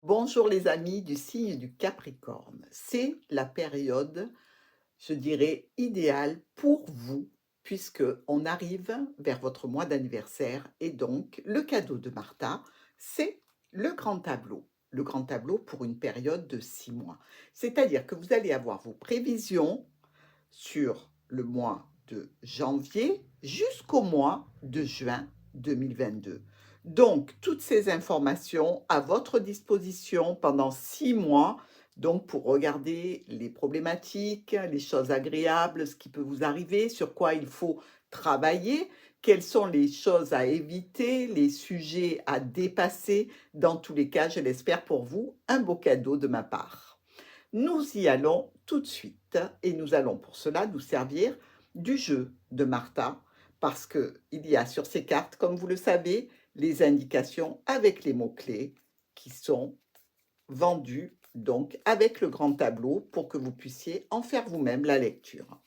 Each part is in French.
Bonjour les amis du signe du Capricorne. C'est la période, je dirais, idéale pour vous, puisque on arrive vers votre mois d'anniversaire et donc le cadeau de Martha, c'est le grand tableau. Le grand tableau pour une période de 6 mois. C'est-à-dire que vous allez avoir vos prévisions sur le mois de janvier jusqu'au mois de juin 2022. Donc, toutes ces informations à votre disposition pendant 6 mois, donc pour regarder les problématiques, les choses agréables, ce qui peut vous arriver, sur quoi il faut travailler, quelles sont les choses à éviter, les sujets à dépasser. Dans tous les cas, je l'espère pour vous, un beau cadeau de ma part. Nous y allons tout de suite et nous allons pour cela nous servir du jeu de Martha parce qu'il y a sur ces cartes, comme vous le savez, les indications avec les mots-clés qui sont vendus donc avec le grand tableau pour que vous puissiez en faire vous-même la lecture.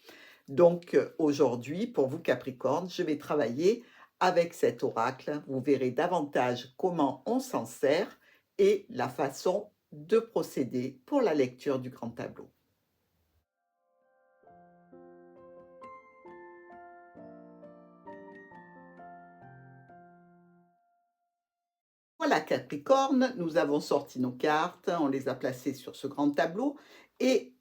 Donc aujourd'hui, pour vous Capricorne, je vais travailler avec cet oracle. Vous verrez davantage comment on s'en sert et la façon de procéder pour la lecture du grand tableau. Voilà Capricorne, nous avons sorti nos cartes, on les a placées sur ce grand tableau et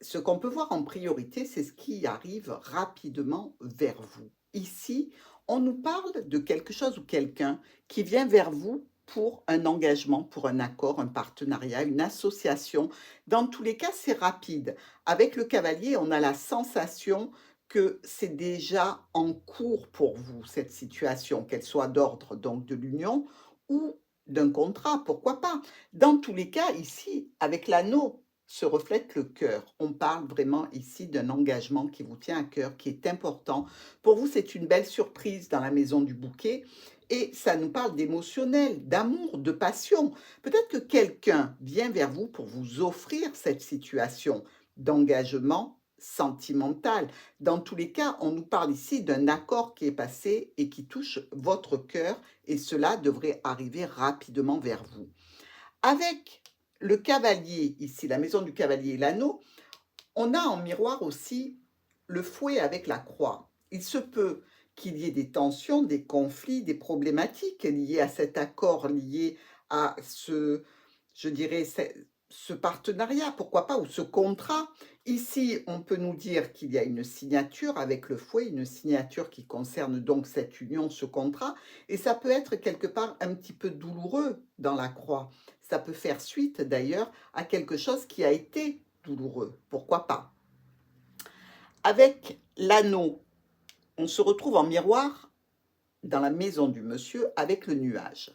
ce qu'on peut voir en priorité, c'est ce qui arrive rapidement vers vous. Ici, on nous parle de quelque chose ou quelqu'un qui vient vers vous pour un engagement, pour un accord, un partenariat, une association. Dans tous les cas, c'est rapide. Avec le cavalier, on a la sensation que c'est déjà en cours pour vous, cette situation, qu'elle soit d'ordre donc de l'union ou d'un contrat, pourquoi pas. Dans tous les cas, ici, avec l'anneau se reflète le cœur. On parle vraiment ici d'un engagement qui vous tient à cœur, qui est important. Pour vous, c'est une belle surprise dans la maison du bouquet et ça nous parle d'émotionnel, d'amour, de passion. Peut-être que quelqu'un vient vers vous pour vous offrir cette situation d'engagement sentimental. Dans tous les cas, on nous parle ici d'un accord qui est passé et qui touche votre cœur et cela devrait arriver rapidement vers vous. Avec le cavalier, ici, la maison du cavalier et l'anneau, on a en miroir aussi le fouet avec la croix. Il se peut qu'il y ait des tensions, des conflits, des problématiques liées à cet accord, liées à ce, je dirais, ce partenariat, pourquoi pas, ou ce contrat. Ici, on peut nous dire qu'il y a une signature avec le fouet, une signature qui concerne donc cette union, ce contrat, et ça peut être quelque part un petit peu douloureux dans la croix. Ça peut faire suite d'ailleurs à quelque chose qui a été douloureux, pourquoi pas. Avec l'anneau, on se retrouve en miroir dans la maison du monsieur avec le nuage.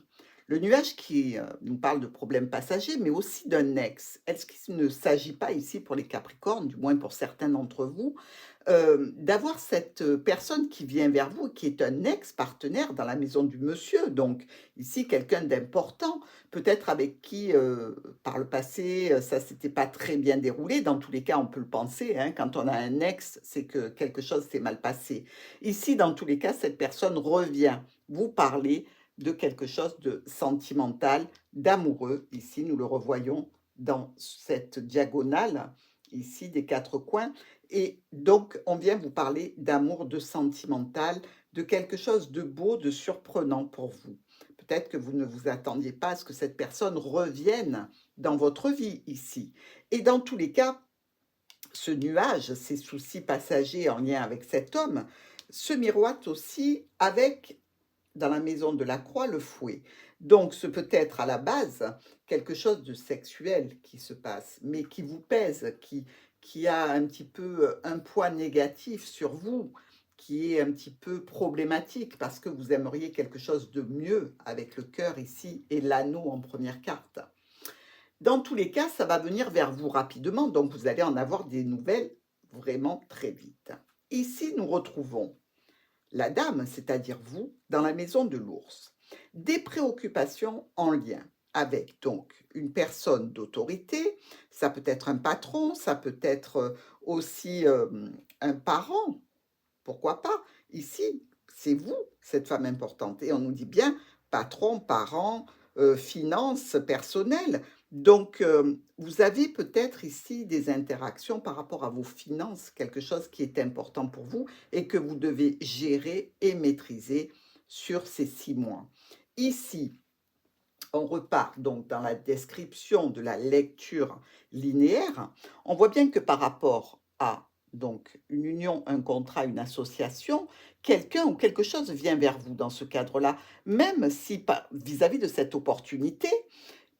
Le nuage qui nous parle de problèmes passagers, mais aussi d'un ex. Est-ce qu'il ne s'agit pas ici pour les Capricornes, du moins pour certains d'entre vous, d'avoir cette personne qui vient vers vous, qui est un ex-partenaire dans la maison du monsieur, donc ici quelqu'un d'important, peut-être avec qui par le passé ça s'était pas très bien déroulé, dans tous les cas on peut le penser, hein, quand on a un ex, c'est que quelque chose s'est mal passé. Ici, dans tous les cas, cette personne revient vous parler de quelque chose de sentimental, d'amoureux. Ici, nous le revoyons dans cette diagonale, ici, des quatre coins. Et donc, on vient vous parler d'amour, de sentimental, de quelque chose de beau, de surprenant pour vous. Peut-être que vous ne vous attendiez pas à ce que cette personne revienne dans votre vie ici. Et dans tous les cas, ce nuage, ces soucis passagers en lien avec cet homme, se miroitent aussi avec, dans la maison de la croix, le fouet. Donc, ce peut être à la base quelque chose de sexuel qui se passe, mais qui vous pèse, qui a un petit peu un poids négatif sur vous, qui est un petit peu problématique parce que vous aimeriez quelque chose de mieux avec le cœur ici et l'anneau en première carte. Dans tous les cas, ça va venir vers vous rapidement, donc vous allez en avoir des nouvelles vraiment très vite. Ici, nous retrouvons la dame, c'est-à-dire vous, dans la maison de l'ours. Des préoccupations en lien avec donc une personne d'autorité, ça peut être un patron, ça peut être aussi un parent, pourquoi pas. Ici, c'est vous, cette femme importante. Et on nous dit bien patron, parent, finances, personnel. Donc, vous avez peut-être ici des interactions par rapport à vos finances, quelque chose qui est important pour vous et que vous devez gérer et maîtriser sur ces 6 mois. Ici, on repart donc dans la description de la lecture linéaire. On voit bien que par rapport à donc une union, un contrat, une association, quelqu'un ou quelque chose vient vers vous dans ce cadre-là, même si vis-à-vis de cette opportunité,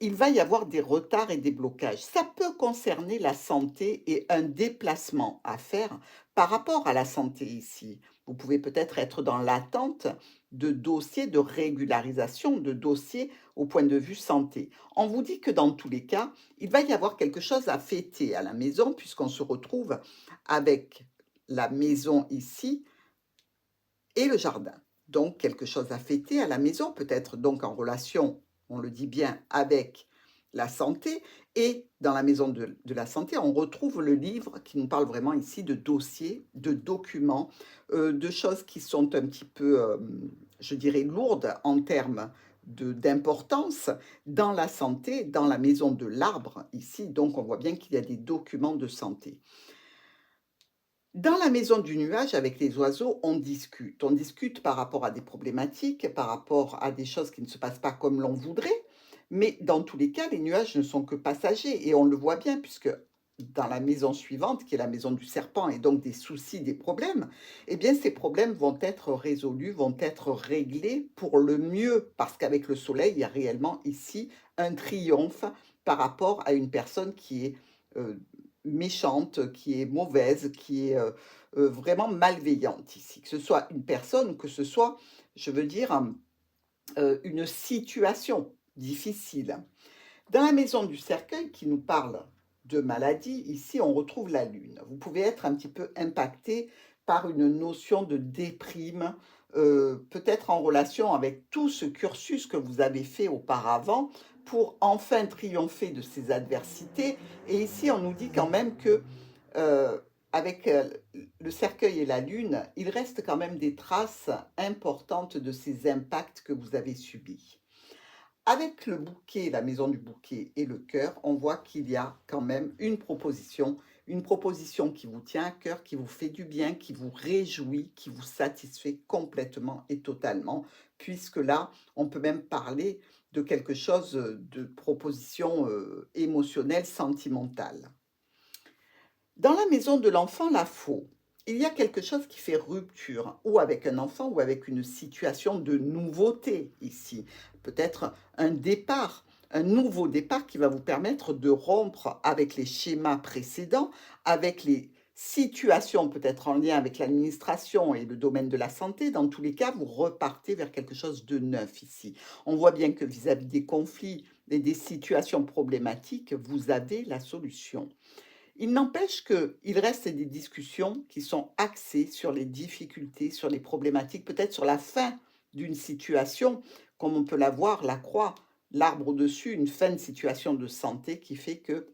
il va y avoir des retards et des blocages. Ça peut concerner la santé et un déplacement à faire par rapport à la santé ici. Vous pouvez peut-être être dans l'attente de dossiers de régularisation, de dossiers au point de vue santé. On vous dit que dans tous les cas, il va y avoir quelque chose à fêter à la maison puisqu'on se retrouve avec la maison ici et le jardin. Donc quelque chose à fêter à la maison, peut-être donc en relation, on le dit bien, avec la santé. Et dans la maison de la santé, on retrouve le livre qui nous parle vraiment ici de dossiers, de documents, de choses qui sont un petit peu, je dirais, lourdes en termes d'importance dans la santé, dans la maison de l'arbre ici. Donc on voit bien qu'il y a des documents de santé. Dans la maison du nuage, avec les oiseaux, on discute. On discute par rapport à des problématiques, par rapport à des choses qui ne se passent pas comme l'on voudrait. Mais dans tous les cas, les nuages ne sont que passagers. Et on le voit bien, puisque dans la maison suivante, qui est la maison du serpent, et donc des soucis, des problèmes, eh bien, ces problèmes vont être résolus, vont être réglés pour le mieux. Parce qu'avec le soleil, il y a réellement ici un triomphe par rapport à une personne qui est euh, méchante, qui est mauvaise, qui est, vraiment malveillante ici. Que ce soit une personne, que ce soit, je veux dire, une situation difficile. Dans la maison du cercueil qui nous parle de maladie, ici on retrouve la lune. Vous pouvez être un petit peu impacté par une notion de déprime, peut-être en relation avec tout ce cursus que vous avez fait auparavant pour enfin triompher de ces adversités. Et ici on nous dit quand même que avec le cercueil et la lune, il reste quand même des traces importantes de ces impacts que vous avez subis. Avec le bouquet, la maison du bouquet et le cœur, on voit qu'il y a quand même une proposition qui vous tient à cœur, qui vous fait du bien, qui vous réjouit, qui vous satisfait complètement et totalement, puisque là, on peut même parler de quelque chose de proposition émotionnelle, sentimentale. Dans la maison de l'enfant, la faux, il y a quelque chose qui fait rupture, ou avec un enfant, ou avec une situation de nouveauté ici. Peut-être un nouveau départ qui va vous permettre de rompre avec les schémas précédents, avec les situations peut-être en lien avec l'administration et le domaine de la santé. Dans tous les cas, vous repartez vers quelque chose de neuf ici. On voit bien que vis-à-vis des conflits et des situations problématiques, vous avez la solution. Il n'empêche qu'il reste des discussions qui sont axées sur les difficultés, sur les problématiques, peut-être sur la fin d'une situation, comme on peut la voir, la croix, l'arbre au-dessus, une fin de situation de santé qui fait que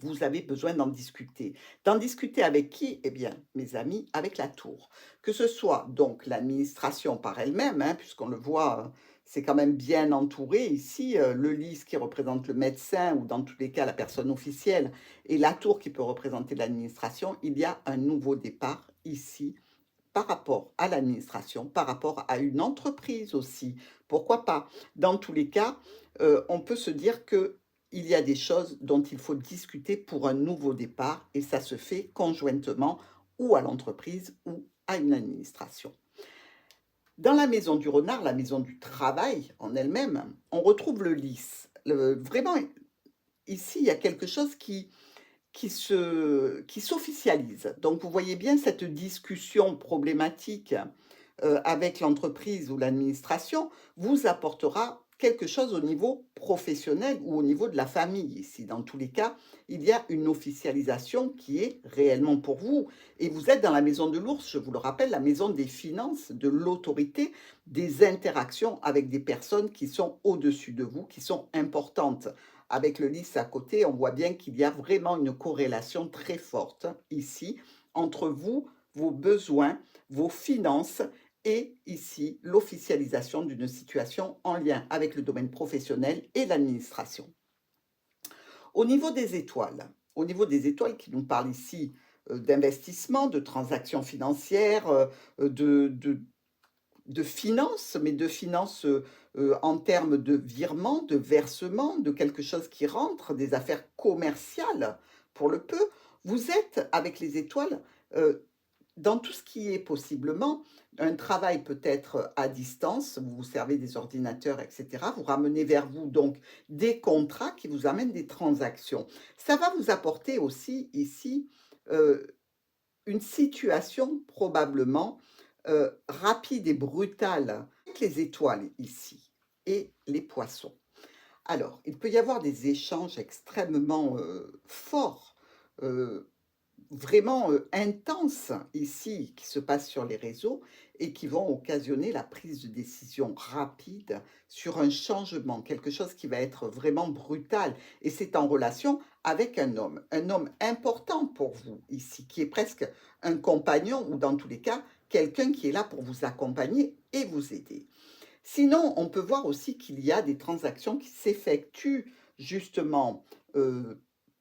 vous avez besoin d'en discuter. D'en discuter avec qui? Eh bien, mes amis, avec la tour. Que ce soit donc l'administration par elle-même, hein, puisqu'on le voit, c'est quand même bien entouré ici, le lys qui représente le médecin ou dans tous les cas la personne officielle et la tour qui peut représenter l'administration, il y a un nouveau départ ici par rapport à l'administration, par rapport à une entreprise aussi. Pourquoi pas? Dans tous les cas, on peut se dire que il y a des choses dont il faut discuter pour un nouveau départ et ça se fait conjointement ou à l'entreprise ou à une administration. Dans la maison du renard, la maison du travail en elle-même, on retrouve le lys. Vraiment, ici, il y a quelque chose qui s'officialise. Donc vous voyez bien cette discussion problématique, avec l'entreprise ou l'administration vous apportera quelque chose au niveau professionnel ou au niveau de la famille ici. Dans tous les cas, il y a une officialisation qui est réellement pour vous et vous êtes dans la maison de l'ours, je vous le rappelle, la maison des finances, de l'autorité, des interactions avec des personnes qui sont au-dessus de vous, qui sont importantes. Avec le lys à côté, on voit bien qu'il y a vraiment une corrélation très forte ici entre vous, vos besoins, vos finances et ici l'officialisation d'une situation en lien avec le domaine professionnel et l'administration. Au niveau des étoiles qui nous parlent ici, d'investissement, de transactions financières, de finances, mais de finances, en termes de virement, de versement, de quelque chose qui rentre, des affaires commerciales pour le peu. Vous êtes avec les étoiles, heu, dans tout ce qui est possiblement un travail peut-être à distance, vous vous servez des ordinateurs et cetera. Vous ramenez vers vous donc des contrats qui vous amènent des transactions. Ça va vous apporter aussi ici, heu, une situation probablement, rapide et brutale avec les étoiles ici et les poissons. Alors, il peut y avoir des échanges extrêmement, forts, heu, vraiment, intenses ici, qui se passent sur les réseaux et qui vont occasionner la prise de décision rapide sur un changement, quelque chose qui va être vraiment brutal et c'est en relation avec un homme important pour vous ici, qui est presque un compagnon ou dans tous les cas, quelqu'un qui est là pour vous accompagner et vous aider. Sinon, on peut voir aussi qu'il y a des transactions qui s'effectuent justement,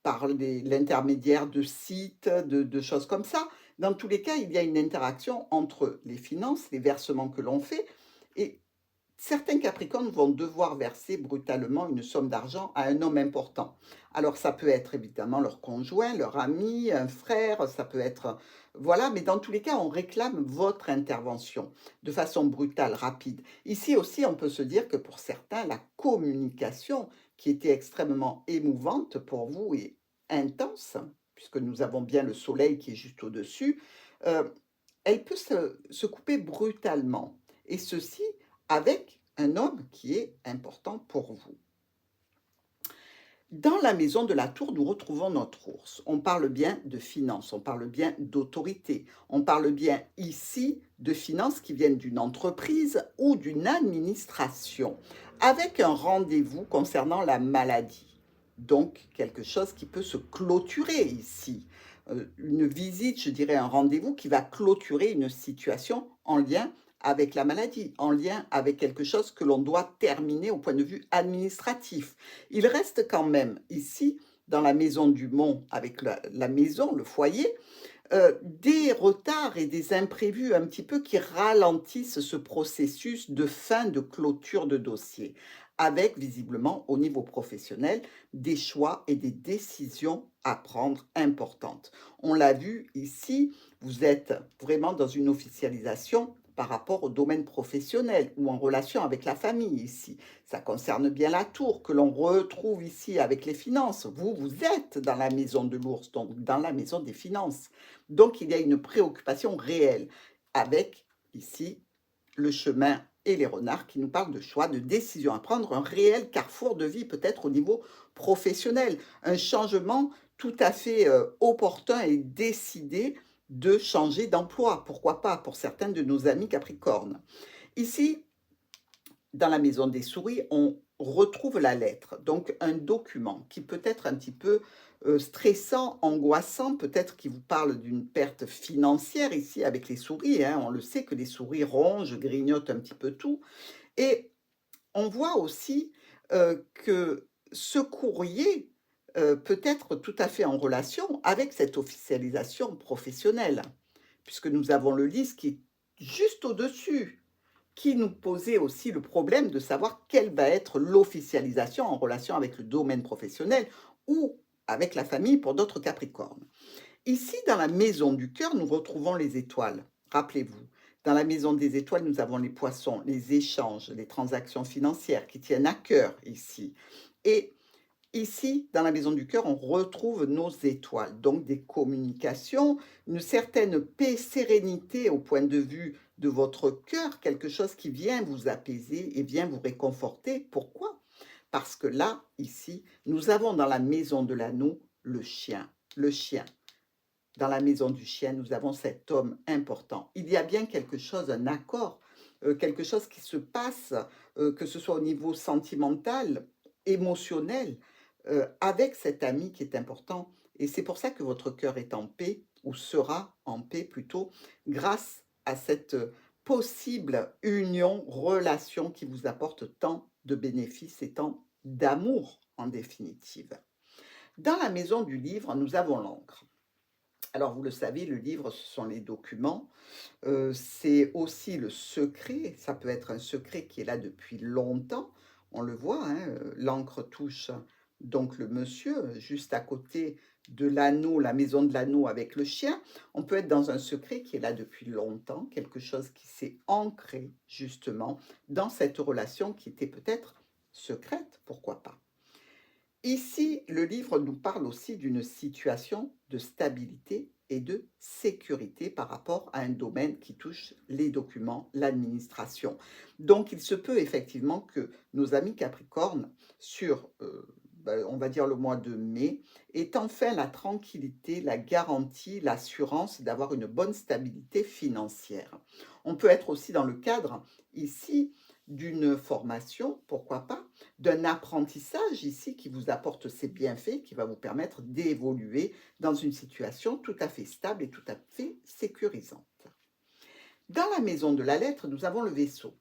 par l'intermédiaire de sites, de choses comme ça. Dans tous les cas, il y a une interaction entre les finances, les versements que l'on fait et certains Capricornes vont devoir verser brutalement une somme d'argent à un homme important. Alors ça peut être évidemment leur conjoint, leur ami, un frère, ça peut être voilà, mais dans tous les cas, on réclame votre intervention de façon brutale, rapide. Ici aussi, on peut se dire que pour certains, la communication qui était extrêmement émouvante pour vous et intense, puisque nous avons bien le soleil qui est juste au-dessus, heu, elle peut se couper brutalement et ceci avec un homme qui est important pour vous. Dans la maison de la tour, nous retrouvons notre ours. On parle bien de finances, on parle bien d'autorité, on parle bien ici de finances qui viennent d'une entreprise ou d'une administration, avec un rendez-vous concernant la maladie. Donc, quelque chose qui peut se clôturer ici. Une visite, je dirais un rendez-vous qui va clôturer une situation en lien avec la maladie, en lien avec quelque chose que l'on doit terminer au point de vue administratif. Il reste quand même ici, dans la maison du Mont, avec la maison, le foyer, des retards et des imprévus un petit peu qui ralentissent ce processus de fin de clôture de dossier, avec visiblement au niveau professionnel des choix et des décisions à prendre importantes. On l'a vu ici, vous êtes vraiment dans une officialisation par rapport au domaine professionnel ou en relation avec la famille ici. Ça concerne bien la tour que l'on retrouve ici avec les finances. Vous, vous êtes dans la maison de l'ours, donc dans la maison des finances. Donc il y a une préoccupation réelle avec, ici, le chemin et les renards qui nous parlent de choix, de décisions à prendre, un réel carrefour de vie peut-être au niveau professionnel, un changement tout à fait opportun et décidé de changer d'emploi. Pourquoi pas pour certains de nos amis Capricornes. Ici, dans la maison des souris, on retrouve la lettre, donc un document qui peut être un petit peu stressant, angoissant, peut-être qui vous parle d'une perte financière ici avec les souris, hein. On le sait que les souris rongent, grignotent un petit peu tout. Et on voit aussi que ce courrier peut être tout à fait en relation avec cette officialisation professionnelle, puisque nous avons le lys qui est juste au-dessus qui nous posait aussi le problème de savoir quelle va être l'officialisation en relation avec le domaine professionnel ou avec la famille pour d'autres Capricornes. Ici, dans la maison du cœur, nous retrouvons les étoiles. Rappelez-vous, dans la maison des étoiles, nous avons les poissons, les échanges, les transactions financières qui tiennent à cœur ici. Et ici, dans la maison du cœur, on retrouve nos étoiles, donc des communications, une certaine paix, sérénité au point de vue de votre cœur, quelque chose qui vient vous apaiser et vient vous réconforter. Pourquoi? Parce que là, ici, nous avons dans la maison de l'anneau le chien. Le chien. Dans la maison du chien, nous avons cet homme important. Il y a bien quelque chose, un accord, quelque chose qui se passe, que ce soit au niveau sentimental, émotionnel, avec cet ami qui est important. Et c'est pour ça que votre cœur est en paix, ou sera en paix plutôt, grâce à cette possible union, relation qui vous apporte tant de bénéfices et tant d'amour en définitive. Dans la maison du livre, nous avons l'encre. Alors vous le savez, le livre, ce sont les documents. C'est aussi le secret, ça peut être un secret qui est là depuis longtemps. On le voit, hein, l'encre touche donc le monsieur, juste à côté de l'anneau, la maison de l'anneau avec le chien. On peut être dans un secret qui est là depuis longtemps, quelque chose qui s'est ancré justement dans cette relation qui était peut-être secrète, pourquoi pas. Ici, le livre nous parle aussi d'une situation de stabilité et de sécurité par rapport à un domaine qui touche les documents, l'administration. Donc, il se peut effectivement que nos amis Capricorne, sur, on va dire le mois de mai, aient enfin la tranquillité, la garantie, l'assurance d'avoir une bonne stabilité financière. On peut être aussi dans le cadre, ici, d'une formation, pourquoi pas, d'un apprentissage ici qui vous apporte ses bienfaits, qui va vous permettre d'évoluer dans une situation tout à fait stable et tout à fait sécurisante. Dans la maison de la lettre, nous avons le vaisseau.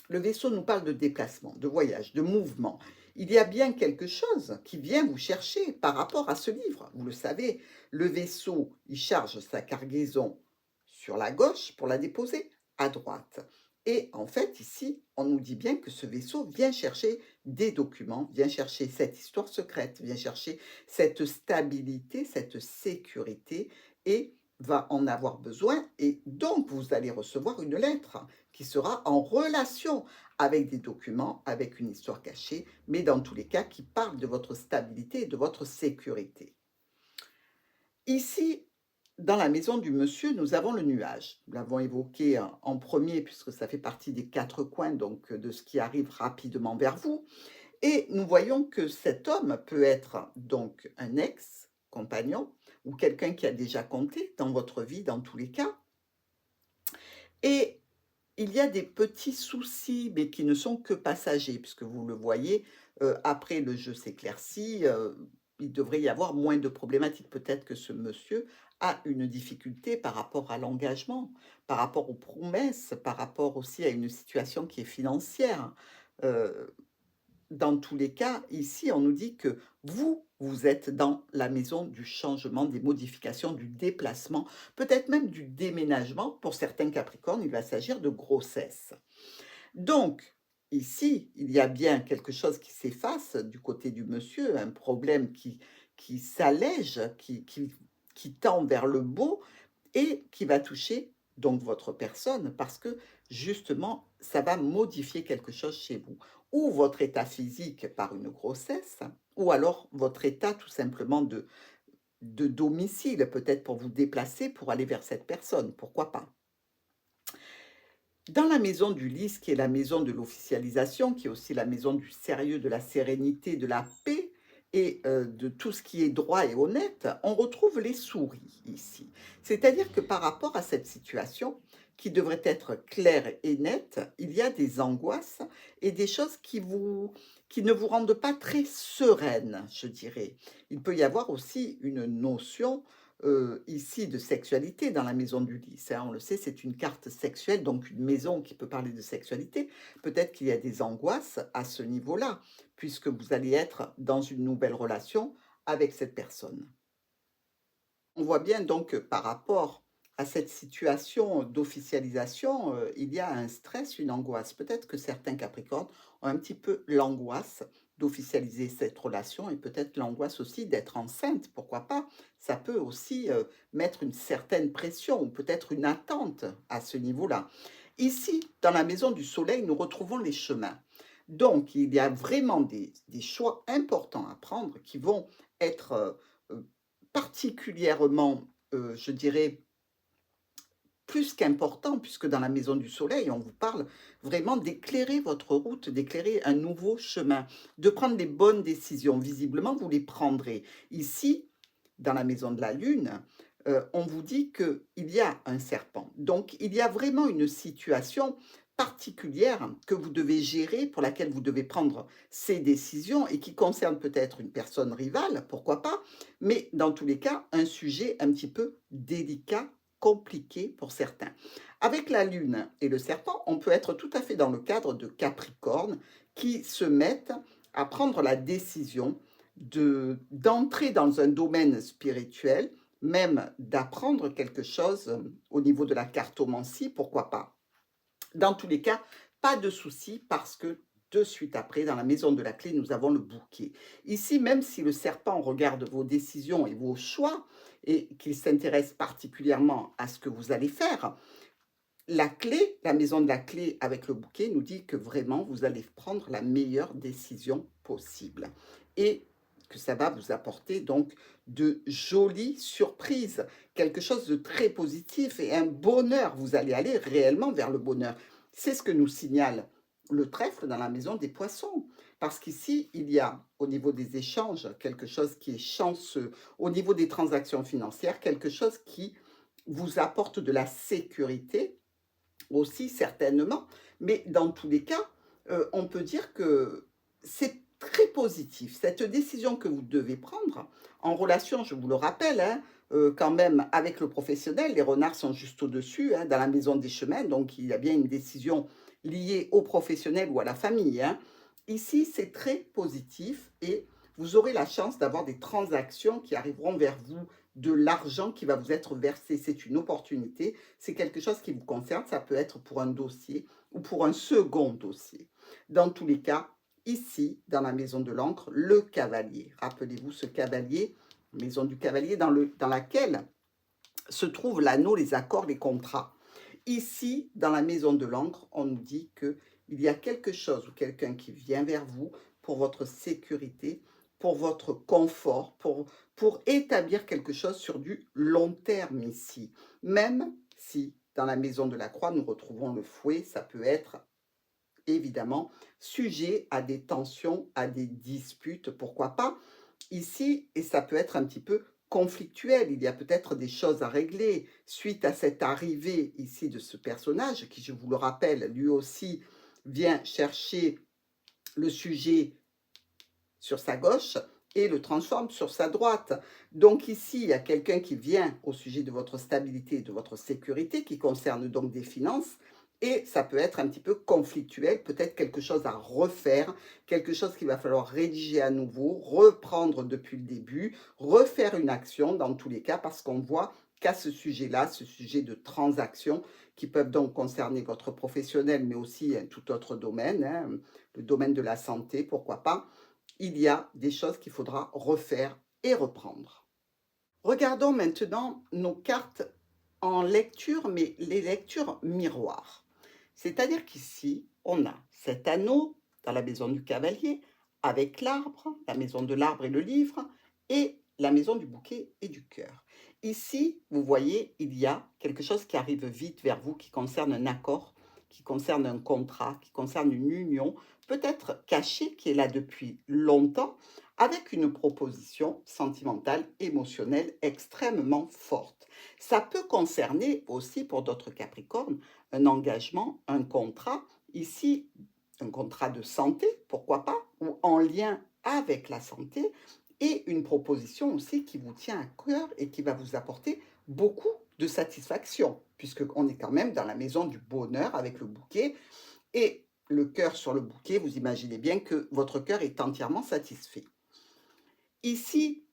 Le vaisseau nous parle de déplacement, de voyage, de mouvement. Il y a bien quelque chose qui vient vous chercher par rapport à ce livre. Vous le savez, le vaisseau, il charge sa cargaison sur la gauche pour la déposer à droite. Et en fait, ici, on nous dit bien que ce vaisseau vient chercher des documents, vient chercher cette histoire secrète, vient chercher cette stabilité, cette sécurité et va en avoir besoin. Et donc, vous allez recevoir une lettre qui sera en relation avec des documents, avec une histoire cachée, mais dans tous les cas qui parle de votre stabilité et de votre sécurité. Ici, dans la maison du monsieur, nous avons le nuage. Nous l'avons évoqué en premier puisque ça fait partie des quatre coins, donc de ce qui arrive rapidement vers vous. Et nous voyons que cet homme peut être donc un ex-compagnon ou quelqu'un qui a déjà compté dans votre vie dans tous les cas. Et il y a des petits soucis, mais qui ne sont que passagers, puisque vous le voyez, après le jeu s'éclaircit, il devrait y avoir moins de problématiques. Peut-être que ce monsieur a une difficulté par rapport à l'engagement, par rapport aux promesses, par rapport aussi à une situation qui est financière. Heu Dans tous les cas, ici, on nous dit que vous êtes dans la maison du changement, des modifications, du déplacement, peut-être même du déménagement. Pour certains Capricornes, il va s'agir de grossesse. Donc, ici, il y a bien quelque chose qui s'efface du côté du monsieur, un problème qui s'allège, qui tend vers le beau, et qui va toucher donc votre personne parce que justement, ça va modifier quelque chose chez vous. Ou votre état physique par une grossesse, ou alors votre état tout simplement de domicile, peut-être pour vous déplacer pour aller vers cette personne, pourquoi pas. Dans la maison du lys, qui est la maison de l'officialisation, qui est aussi la maison du sérieux, de la sérénité, de la paix et de tout ce qui est droit et honnête, on retrouve les souris ici. C'est-à-dire que par rapport à cette situation, qui devrait être claire et nette, il y a des angoisses et des choses qui ne vous rendent pas très sereine, je dirais. Il peut y avoir aussi une notion ici de sexualité dans la maison du lys, hein. On le sait, c'est une carte sexuelle, donc une maison qui peut parler de sexualité. Peut-être qu'il y a des angoisses à ce niveau-là, puisque vous allez être dans une nouvelle relation avec cette personne. On voit bien donc que par rapport à cette situation d'officialisation, il y a un stress, une angoisse. Peut-être que certains Capricornes ont un petit peu l'angoisse d'officialiser cette relation et peut-être l'angoisse aussi d'être enceinte, pourquoi pas? Ça peut aussi, mettre une certaine pression ou peut-être une attente à ce niveau-là. Ici, dans la maison du soleil, nous retrouvons les chemins. Donc il y a vraiment des choix importants à prendre qui vont être, particulièrement, je dirais, plus qu'important puisque dans la maison du soleil, on vous parle vraiment d'éclairer votre route, d'éclairer un nouveau chemin, de prendre les bonnes décisions. Visiblement, vous les prendrez. Ici, dans la maison de la lune, on vous dit qu'il y a un serpent. Donc il y a vraiment une situation particulière que vous devez gérer, pour laquelle vous devez prendre ces décisions et qui concerne peut-être une personne rivale, pourquoi pas? Mais dans tous les cas, un sujet un petit peu délicat, compliqué pour certains. Avec la lune et le serpent, on peut être tout à fait dans le cadre de Capricorne qui se mettent à prendre la décision d'entrer dans un domaine spirituel, même d'apprendre quelque chose au niveau de la cartomancie, pourquoi pas. Dans tous les cas, pas de souci parce que de suite après, dans la maison de la clé, nous avons le bouquet. Ici, même si le serpent regarde vos décisions et vos choix et qu'il s'intéresse particulièrement à ce que vous allez faire, la clé, la maison de la clé avec le bouquet nous dit que vraiment vous allez prendre la meilleure décision possible et que ça va vous apporter donc de jolies surprises, quelque chose de très positif et un bonheur. Vous allez aller réellement vers le bonheur. C'est ce que nous signale le trèfle dans la maison des poissons. Parce qu'ici, il y a au niveau des échanges quelque chose qui est chanceux, au niveau des transactions financières, quelque chose qui vous apporte de la sécurité aussi certainement, mais dans tous les cas, on peut dire que c'est très positif. Cette décision que vous devez prendre en relation, je vous le rappelle, hein, quand même avec le professionnel, les renards sont juste au-dessus, hein, dans la maison des chemins, donc il y a bien une décision liée au professionnel ou à la famille, hein. Ici, c'est très positif et vous aurez la chance d'avoir des transactions qui arriveront vers vous, de l'argent qui va vous être versé. C'est une opportunité, c'est quelque chose qui vous concerne, ça peut être pour un dossier ou pour un second dossier. Dans tous les cas, ici, dans la maison de l'encre, le cavalier. Rappelez-vous ce cavalier, maison du cavalier dans laquelle se trouvent l'anneau, les accords, les contrats. Ici, dans la maison de l'encre, on nous dit qu'il y a quelque chose ou quelqu'un qui vient vers vous pour votre sécurité, pour votre confort, pour établir quelque chose sur du long terme ici. Même si dans la maison de la croix, nous retrouvons le fouet, ça peut être évidemment sujet à des tensions, à des disputes, pourquoi pas ici, et ça peut être un petit peu conflictuel. Il y a peut-être des choses à régler suite à cette arrivée ici de ce personnage qui, je vous le rappelle, lui aussi vient chercher le sujet sur sa gauche et le transforme sur sa droite. Donc ici, il y a quelqu'un qui vient au sujet de votre stabilité, de votre sécurité, qui concerne donc des finances, et ça peut être un petit peu conflictuel, peut-être quelque chose à refaire, quelque chose qu'il va falloir rédiger à nouveau, reprendre depuis le début, refaire une action dans tous les cas, parce qu'on voit qu'à ce sujet-là, ce sujet de transaction, qui peuvent donc concerner votre professionnel, mais aussi un tout autre domaine, hein, le domaine de la santé, pourquoi pas, il y a des choses qu'il faudra refaire et reprendre. Regardons maintenant nos cartes en lecture, mais les lectures miroirs. C'est-à-dire qu'ici, on a cet anneau dans la maison du cavalier, avec l'arbre, la maison de l'arbre et le livre, et la maison du bouquet et du cœur. Ici, vous voyez, il y a quelque chose qui arrive vite vers vous, qui concerne un accord, qui concerne un contrat, qui concerne une union, peut-être cachée, qui est là depuis longtemps, avec une proposition sentimentale, émotionnelle extrêmement forte. Ça peut concerner aussi pour d'autres Capricornes un engagement, un contrat, ici un contrat de santé, pourquoi pas, ou en lien avec la santé, et une proposition aussi qui vous tient à cœur et qui va vous apporter beaucoup de satisfaction, puisqu'on est quand même dans la maison du bonheur avec le bouquet, et le cœur sur le bouquet, vous imaginez bien que votre cœur est entièrement satisfait. Ici,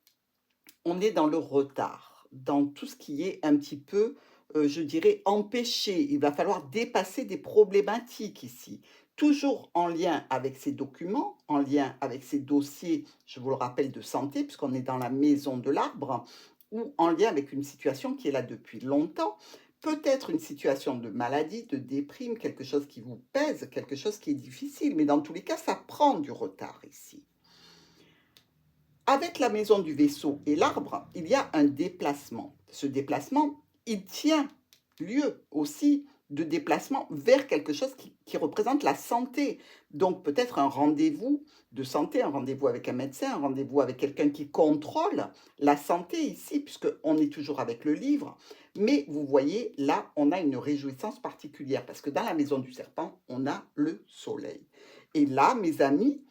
on est dans le retard, dans tout ce qui est un petit peu, je dirais, empêché. Il va falloir dépasser des problématiques ici. Toujours en lien avec ces documents, en lien avec ces dossiers, je vous le rappelle, de santé, puisqu'on est dans la maison de l'arbre, ou en lien avec une situation qui est là depuis longtemps. Peut-être une situation de maladie, de déprime, quelque chose qui vous pèse, quelque chose qui est difficile, mais dans tous les cas, ça prend du retard ici. Avec la maison du vaisseau et l'arbre, il y a un déplacement. Ce déplacement, il tient lieu aussi de déplacement vers quelque chose qui représente la santé. Donc peut-être un rendez-vous de santé, un rendez-vous avec un médecin, un rendez-vous avec quelqu'un qui contrôle la santé ici, puisqu'on est toujours avec le livre. Mais vous voyez, là, on a une réjouissance particulière, parce que dans la maison du serpent, on a le soleil. Et là, mes amis,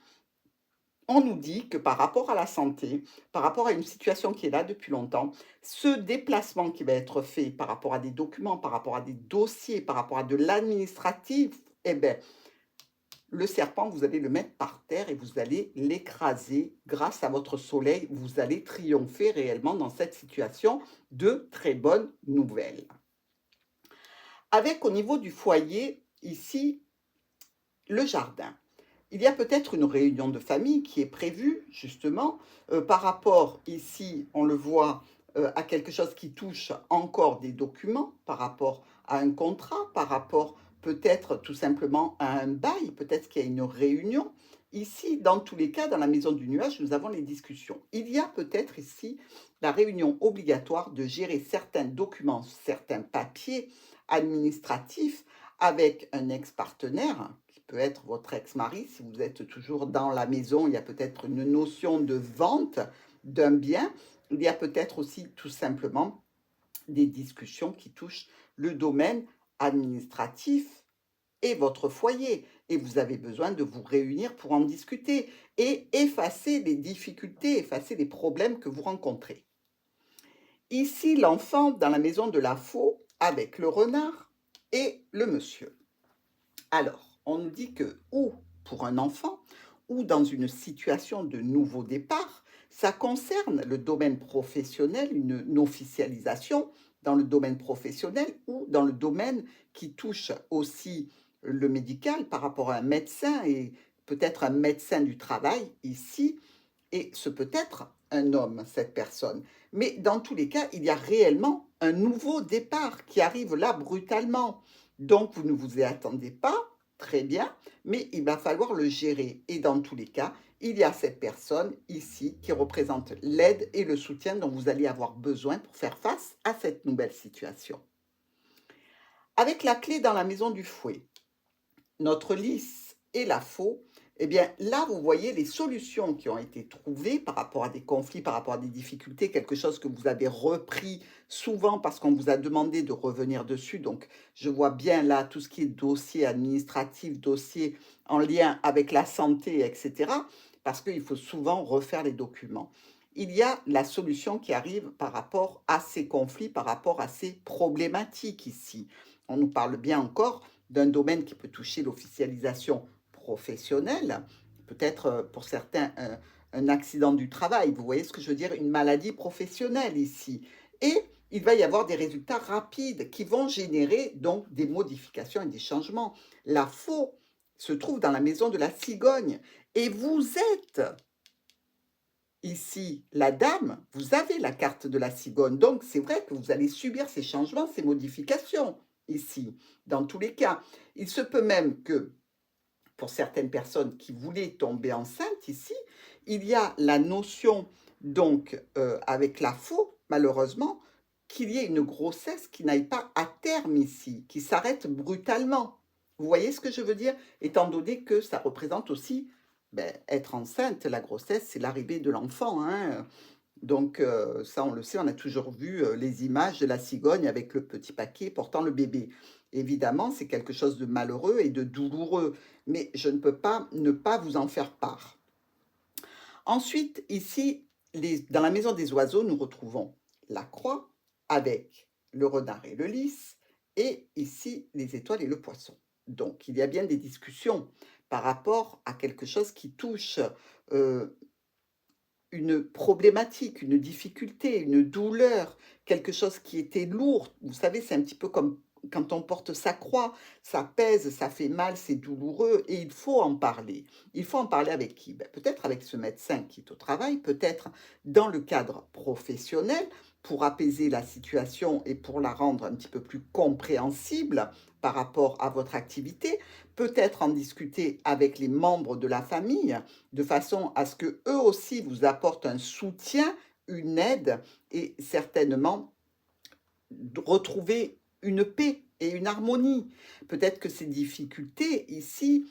on nous dit que par rapport à la santé, par rapport à une situation qui est là depuis longtemps, ce déplacement qui va être fait par rapport à des documents, par rapport à des dossiers, par rapport à de l'administratif, eh bien, le serpent, vous allez le mettre par terre et vous allez l'écraser grâce à votre soleil. Vous allez triompher réellement dans cette situation. De très bonnes nouvelles. Avec au niveau du foyer, ici, le jardin. Il y a peut-être une réunion de famille qui est prévue, justement, par rapport, ici, on le voit, à quelque chose qui touche encore des documents, par rapport à un contrat, par rapport peut-être tout simplement à un bail, peut-être qu'il y a une réunion. Ici, dans tous les cas, dans la maison du nuage, nous avons les discussions. Il y a peut-être ici la réunion obligatoire de gérer certains documents, certains papiers administratifs avec un ex-partenaire, qui peut être votre ex-mari. Si vous êtes toujours dans la maison, il y a peut-être une notion de vente d'un bien. Il y a peut-être aussi tout simplement des discussions qui touchent le domaine administratif et votre foyer. Et vous avez besoin de vous réunir pour en discuter et effacer les difficultés, effacer les problèmes que vous rencontrez. Ici, l'enfant dans la maison de la faux avec le renard et le monsieur. Alors, on nous dit que, ou pour un enfant, ou dans une situation de nouveau départ, ça concerne le domaine professionnel, une officialisation dans le domaine professionnel ou dans le domaine qui touche aussi le médical par rapport à un médecin et peut-être un médecin du travail ici, et ce peut être un homme, cette personne. Mais dans tous les cas, il y a réellement un nouveau départ qui arrive là brutalement. Donc, vous ne vous y attendez pas, très bien, mais il va falloir le gérer. Et dans tous les cas, il y a cette personne ici qui représente l'aide et le soutien dont vous allez avoir besoin pour faire face à cette nouvelle situation. Avec la clé dans la maison du fouet, notre lys et la faux, eh bien là, vous voyez les solutions qui ont été trouvées par rapport à des conflits, par rapport à des difficultés, quelque chose que vous avez repris souvent parce qu'on vous a demandé de revenir dessus. Donc, je vois bien là tout ce qui est dossier administratif, dossier en lien avec la santé, etc. Parce qu'il faut souvent refaire les documents. Il y a la solution qui arrive par rapport à ces conflits, par rapport à ces problématiques ici. On nous parle bien encore d'un domaine qui peut toucher l'officialisation professionnelle, peut-être pour certains un accident du travail, vous voyez ce que je veux dire, une maladie professionnelle ici. Et il va y avoir des résultats rapides qui vont générer donc des modifications et des changements. La faux se trouve dans la maison de la cigogne et vous êtes ici la dame, vous avez la carte de la cigogne, donc c'est vrai que vous allez subir ces changements, ces modifications ici, dans tous les cas. Il se peut même que, pour certaines personnes qui voulaient tomber enceinte ici, il y a la notion, donc, avec la faux, malheureusement, qu'il y ait une grossesse qui n'aille pas à terme ici, qui s'arrête brutalement. Vous voyez ce que je veux dire? Étant donné que ça représente aussi, ben, être enceinte, la grossesse, c'est l'arrivée de l'enfant, hein. Donc, ça, on le sait, on a toujours vu les images de la cigogne avec le petit paquet portant le bébé. Évidemment, c'est quelque chose de malheureux et de douloureux, mais je ne peux pas ne pas vous en faire part. Ensuite, ici, dans la maison des oiseaux, nous retrouvons la croix avec le renard et le lys, et ici, les étoiles et le poisson. Donc, il y a bien des discussions par rapport à quelque chose qui touche euh, une problématique, une difficulté, une douleur, quelque chose qui était lourd. Vous savez, c'est un petit peu comme quand on porte sa croix, ça pèse, ça fait mal, c'est douloureux et il faut en parler. Il faut en parler avec qui? Ben, peut-être avec ce médecin qui est au travail, peut-être dans le cadre professionnel pour apaiser la situation et pour la rendre un petit peu plus compréhensible par rapport à votre activité, peut-être en discuter avec les membres de la famille de façon à ce que eux aussi vous apportent un soutien, une aide et certainement retrouver une paix et une harmonie. Peut-être que ces difficultés ici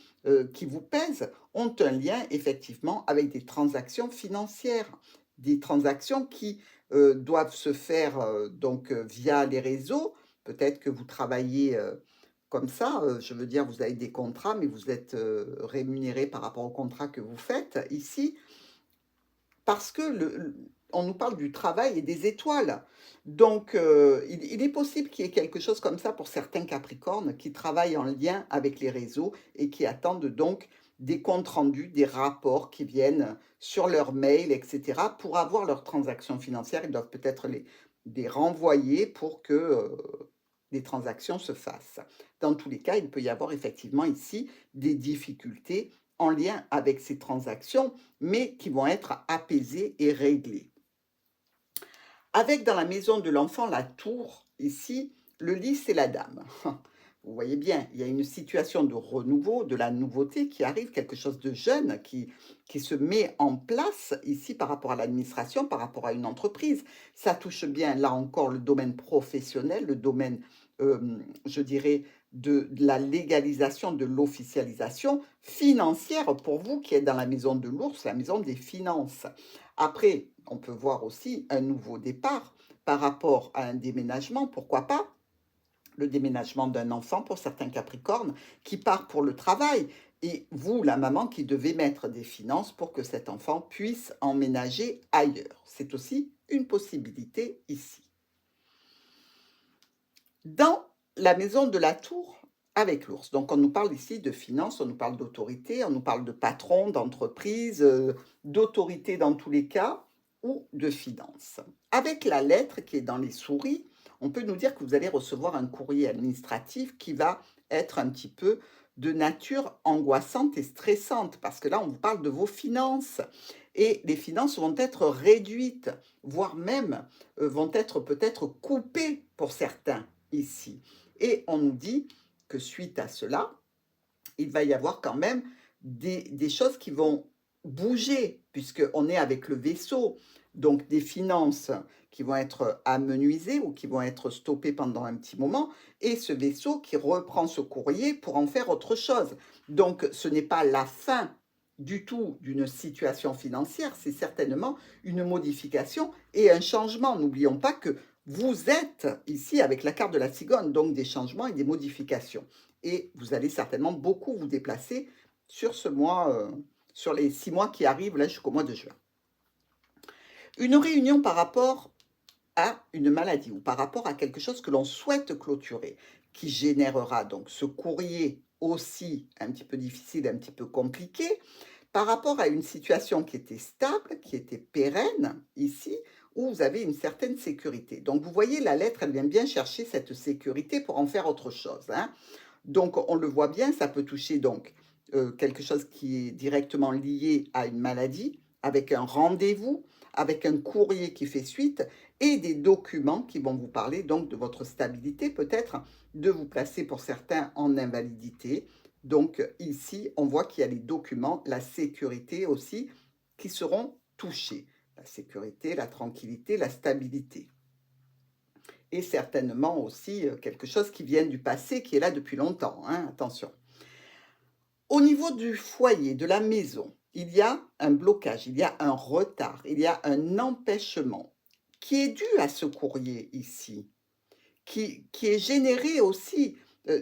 qui vous pèsent ont un lien effectivement avec des transactions financières, des transactions qui doivent se faire donc via les réseaux. Peut-être que vous travaillez comme ça, je veux dire, vous avez des contrats, mais vous êtes rémunéré par rapport au contrat que vous faites ici, parce que on nous parle du travail et des étoiles. Donc, il est possible qu'il y ait quelque chose comme ça pour certains Capricornes qui travaillent en lien avec les réseaux et qui attendent donc des comptes rendus, des rapports qui viennent sur leur mail, et cetera. Pour avoir leurs transactions financières, ils doivent peut-être les renvoyer pour que, les transactions se fassent. Dans tous les cas, il peut y avoir effectivement ici des difficultés en lien avec ces transactions, mais qui vont être apaisées et réglées. Avec dans la maison de l'enfant la tour, ici, le lys et la dame. Vous voyez bien, il y a une situation de renouveau, de la nouveauté qui arrive, quelque chose de jeune qui se met en place ici par rapport à l'administration, par rapport à une entreprise. Ça touche bien, là encore, le domaine professionnel, le domaine, je dirais, de la légalisation, de l'officialisation financière pour vous qui êtes dans la maison de l'ours, la maison des finances. Après, on peut voir aussi un nouveau départ par rapport à un déménagement, pourquoi pas? Le déménagement d'un enfant pour certains Capricornes qui part pour le travail et vous, la maman, qui devez mettre des finances pour que cet enfant puisse emménager ailleurs. C'est aussi une possibilité ici. Dans la maison de la tour avec l'ours, donc on nous parle ici de finances, on nous parle d'autorité, on nous parle de patron, d'entreprise, d'autorité dans tous les cas, ou de finances. Avec la lettre qui est dans les souris, on peut nous dire que vous allez recevoir un courrier administratif qui va être un petit peu de nature angoissante et stressante, parce que là, on vous parle de vos finances. Et les finances vont être réduites, voire même vont être peut-être coupées pour certains ici. Et on nous dit que suite à cela, il va y avoir quand même des choses qui vont bouger, puisqu'on est avec le vaisseau, donc des finances qui vont être amenuisées ou qui vont être stoppées pendant un petit moment, et ce vaisseau qui reprend ce courrier pour en faire autre chose. Donc ce n'est pas la fin du tout d'une situation financière, c'est certainement une modification et un changement. N'oublions pas que vous êtes ici avec la carte de la cigogne, donc des changements et des modifications. Et vous allez certainement beaucoup vous déplacer sur ce mois, sur les 6 mois qui arrivent là jusqu'au mois de juin. Une réunion par rapport à une maladie ou par rapport à quelque chose que l'on souhaite clôturer, qui générera donc ce courrier aussi un petit peu difficile, un petit peu compliqué, par rapport à une situation qui était stable, qui était pérenne ici, où vous avez une certaine sécurité. Donc vous voyez, la lettre, elle vient bien chercher cette sécurité pour en faire autre chose, hein. Donc on le voit bien, ça peut toucher donc quelque chose qui est directement lié à une maladie, avec un rendez-vous, avec un courrier qui fait suite et des documents qui vont vous parler donc de votre stabilité, peut-être de vous placer pour certains en invalidité. Donc ici, on voit qu'il y a les documents, la sécurité aussi, qui seront touchés. La sécurité, la tranquillité, la stabilité. Et certainement aussi quelque chose qui vient du passé, qui est là depuis longtemps, hein, attention. Au niveau du foyer, de la maison, il y a un blocage, il y a un retard, il y a un empêchement qui est dû à ce courrier ici, qui est généré aussi,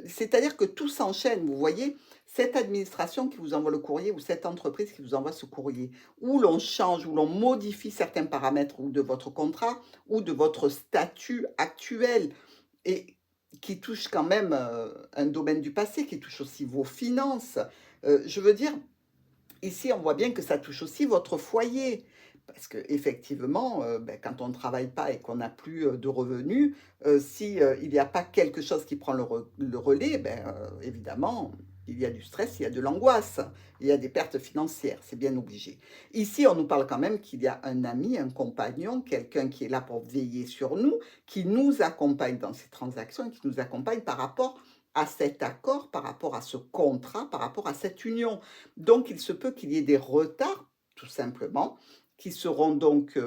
c'est-à-dire que tout s'enchaîne, vous voyez? Cette administration qui vous envoie le courrier ou cette entreprise qui vous envoie ce courrier, où l'on change, où l'on modifie certains paramètres ou de votre contrat ou de votre statut actuel et qui touche quand même, un domaine du passé, qui touche aussi vos finances. Je veux dire, ici, on voit bien que ça touche aussi votre foyer. Parce qu'effectivement, quand on ne travaille pas et qu'on n'a plus, de revenus, si, il n'y a pas quelque chose qui prend le relais, évidemment, il y a du stress, il y a de l'angoisse, il y a des pertes financières, c'est bien obligé. Ici, on nous parle quand même qu'il y a un ami, un compagnon, quelqu'un qui est là pour veiller sur nous, qui nous accompagne dans ces transactions et qui nous accompagne par rapport à cet accord, par rapport à ce contrat, par rapport à cette union. Donc il se peut qu'il y ait des retards, tout simplement, qui seront donc,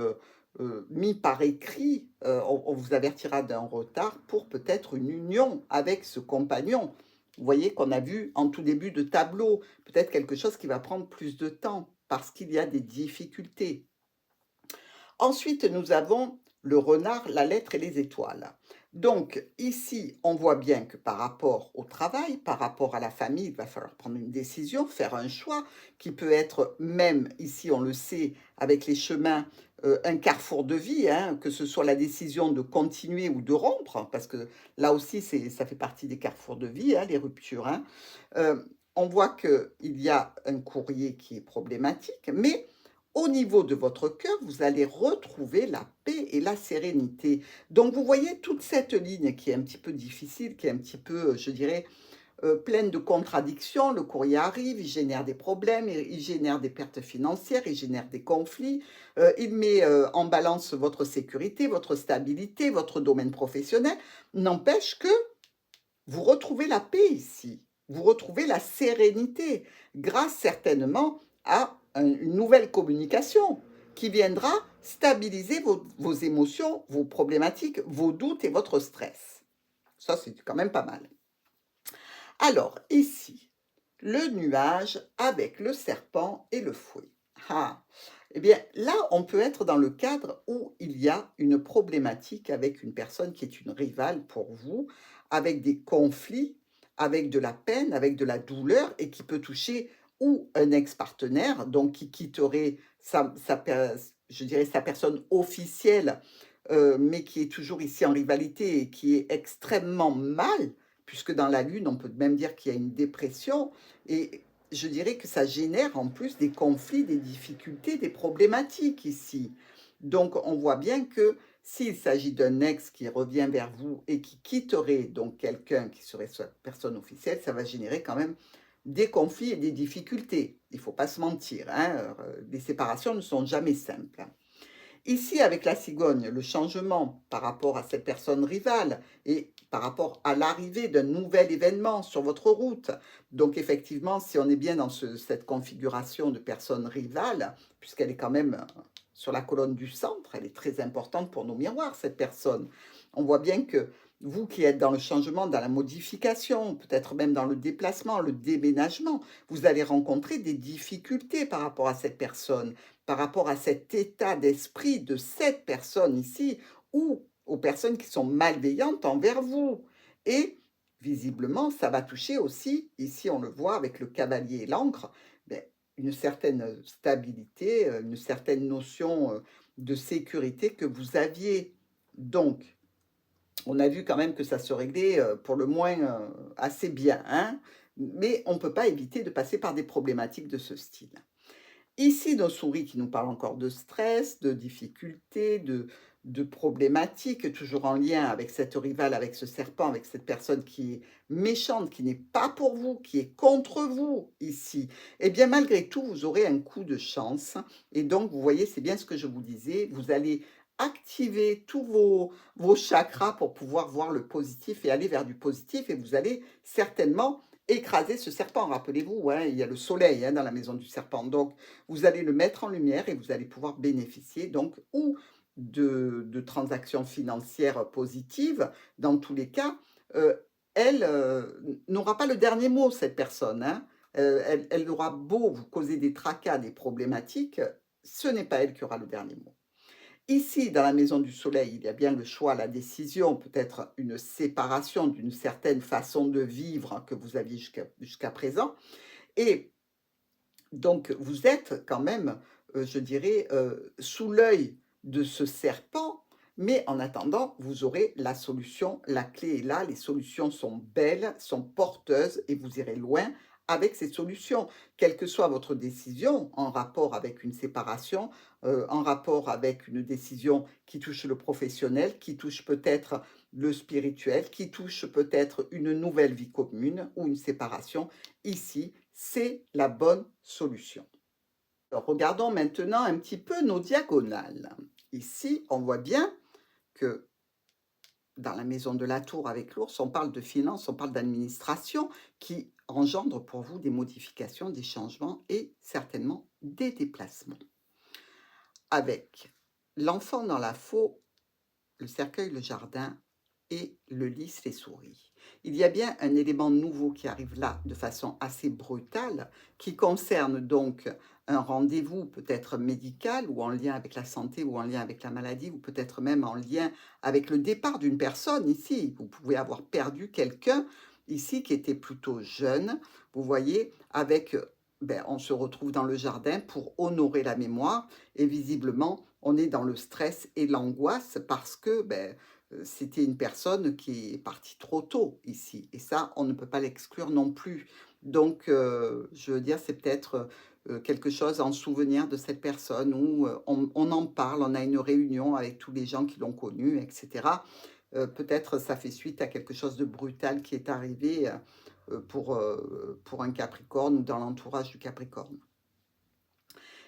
mis par écrit, on vous avertira d'un retard pour peut-être une union avec ce compagnon. Vous voyez qu'on a vu en tout début de tableau, peut-être quelque chose qui va prendre plus de temps parce qu'il y a des difficultés. Ensuite, nous avons le renard, la lettre et les étoiles. Donc ici, on voit bien que par rapport au travail, par rapport à la famille, il va falloir prendre une décision, faire un choix qui peut être même, ici on le sait, avec les chemins, un carrefour de vie, hein, que ce soit la décision de continuer ou de rompre, parce que là aussi ça fait partie des carrefours de vie, hein, les ruptures, hein. On voit qu'il y a un courrier qui est problématique, mais au niveau de votre cœur, vous allez retrouver la paix et la sérénité. Donc vous voyez toute cette ligne qui est un petit peu difficile, qui est un petit peu, je dirais, pleine de contradictions. Le courrier arrive, il génère des problèmes, il génère des pertes financières, il génère des conflits, il met, en balance votre sécurité, votre stabilité, votre domaine professionnel. N'empêche que vous retrouvez la paix ici, vous retrouvez la sérénité, grâce certainement à une nouvelle communication qui viendra stabiliser vos émotions, vos problématiques, vos doutes et votre stress. Ça, c'est quand même pas mal. Alors, ici, le nuage avec le serpent et le fouet. Ah, eh bien, là, on peut être dans le cadre où il y a une problématique avec une personne qui est une rivale pour vous, avec des conflits, avec de la peine, avec de la douleur et qui peut toucher ou un ex-partenaire, donc qui quitterait je dirais sa personne officielle, mais qui est toujours ici en rivalité et qui est extrêmement mal, puisque dans la lune, on peut même dire qu'il y a une dépression et je dirais que ça génère en plus des conflits, des difficultés, des problématiques ici. Donc on voit bien que s'il s'agit d'un ex qui revient vers vous et qui quitterait donc quelqu'un qui serait sa personne officielle, ça va générer quand même des conflits et des difficultés. Il ne faut pas se mentir, hein, les séparations ne sont jamais simples. Ici, avec la cigogne, le changement par rapport à cette personne rivale et par rapport à l'arrivée d'un nouvel événement sur votre route. Donc effectivement, si on est bien dans cette configuration de personne rivale, puisqu'elle est quand même sur la colonne du centre, elle est très importante pour nos miroirs, cette personne. On voit bien que vous qui êtes dans le changement, dans la modification, peut-être même dans le déplacement, le déménagement, vous allez rencontrer des difficultés par rapport à cette personne, par rapport à cet état d'esprit de cette personne ici, ou aux personnes qui sont malveillantes envers vous. Et visiblement, ça va toucher aussi, ici on le voit avec le cavalier et l'encre, ben, une certaine stabilité, une certaine notion de sécurité que vous aviez. Donc, on a vu quand même que ça se réglait pour le moins assez bien, hein, mais on ne peut pas éviter de passer par des problématiques de ce style. Ici, nos souris qui nous parlent encore de stress, de difficultés, de problématiques, toujours en lien avec cette rivale, avec ce serpent, avec cette personne qui est méchante, qui n'est pas pour vous, qui est contre vous ici. Eh bien, malgré tout, vous aurez un coup de chance. Et donc, vous voyez, c'est bien ce que je vous disais, vous allez activer tous vos chakras pour pouvoir voir le positif et aller vers du positif. Et vous allez certainement écraser ce serpent. Rappelez-vous, hein, il y a le soleil hein, dans la maison du serpent. Donc, vous allez le mettre en lumière et vous allez pouvoir bénéficier donc ou de transactions financières positives. Dans tous les cas, elle n'aura pas le dernier mot, cette personne, hein. Elle aura beau vous causer des tracas, des problématiques, ce n'est pas elle qui aura le dernier mot. Ici, dans la maison du soleil, il y a bien le choix, la décision, peut-être une séparation d'une certaine façon de vivre que vous aviez jusqu'à présent. Et donc, vous êtes quand même, je dirais, sous l'œil de ce serpent, mais en attendant, vous aurez la solution. La clé est là, les solutions sont belles, sont porteuses et vous irez loin avec ces solutions. Quelle que soit votre décision en rapport avec une séparation, en rapport avec une décision qui touche le professionnel, qui touche peut-être le spirituel, qui touche peut-être une nouvelle vie commune ou une séparation, ici, c'est la bonne solution. Alors, regardons maintenant un petit peu nos diagonales. Ici, on voit bien que dans la maison de la tour avec l'ours, on parle de finances, on parle d'administration qui engendre pour vous des modifications, des changements et certainement des déplacements. Avec l'enfant dans la faux, le cercueil, le jardin et le lys, les souris. Il y a bien un élément nouveau qui arrive là de façon assez brutale, qui concerne donc un rendez-vous peut-être médical ou en lien avec la santé ou en lien avec la maladie ou peut-être même en lien avec le départ d'une personne ici. Vous pouvez avoir perdu quelqu'un ici qui était plutôt jeune, vous voyez, avec ben, on se retrouve dans le jardin pour honorer la mémoire et visiblement, on est dans le stress et l'angoisse parce que, ben, c'était une personne qui est partie trop tôt ici et ça, on ne peut pas l'exclure non plus. Donc je veux dire, c'est peut-être, quelque chose en souvenir de cette personne où, on en parle, on a une réunion avec tous les gens qui l'ont connue et cetera. Peut-être ça fait suite à quelque chose de brutal qui est arrivé, pour un Capricorne ou dans l'entourage du Capricorne.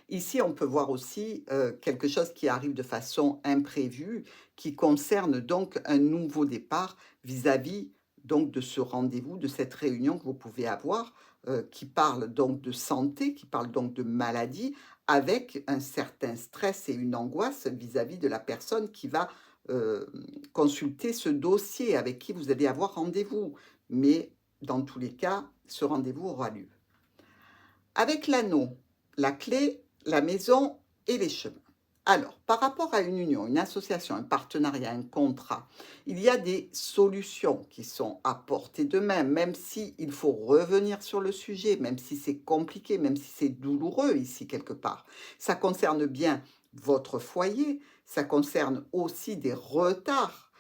Ici, on peut voir aussi, quelque chose qui arrive de façon imprévue, qui concerne donc un nouveau départ vis-à-vis donc de ce rendez-vous, de cette réunion que vous pouvez avoir, qui parle donc de santé, qui parle donc de maladie, avec un certain stress et une angoisse vis-à-vis de la personne qui va, hem, consulter ce dossier, avec qui vous allez avoir rendez-vous. Mais dans tous les cas, ce rendez-vous aura lieu. Avec l'anneau, la clé, la maison et les chemins. Alors, par rapport à une union, une association, un partenariat, un contrat, il y a des solutions qui sont à portée de main, même si il faut revenir sur le sujet, même si c'est compliqué, même si c'est douloureux ici quelque part. Ça concerne bien votre foyer, ça concerne aussi des retards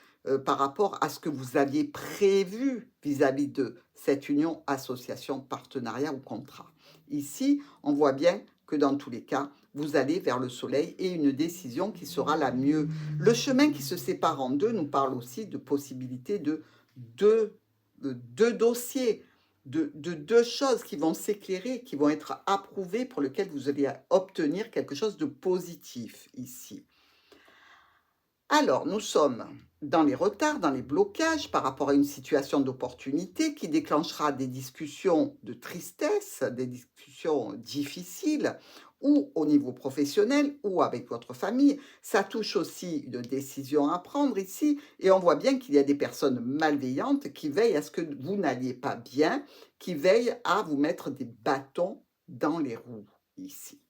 par rapport à ce que vous aviez prévu vis-à-vis de cette union, association, partenariat ou contrat. Ici, on voit bien que dans tous les cas, vous allez vers le soleil et une décision qui sera la mieux. Le chemin qui se sépare en deux nous parle aussi de possibilités de deux, deux dossiers, de deux choses qui vont s'éclairer, qui vont être approuvées, pour lesquelles vous allez obtenir quelque chose de positif ici. Alors, nous sommes dans les retards, dans les blocages par rapport à une situation d'opportunité qui déclenchera des discussions de tristesse, des discussions difficiles, ou au niveau professionnel, ou avec votre famille. Ça touche aussi une décision à prendre ici, et on voit bien qu'il y a des personnes malveillantes qui veillent à ce que vous n'alliez pas bien, qui veillent à vous mettre des bâtons dans les roues ici.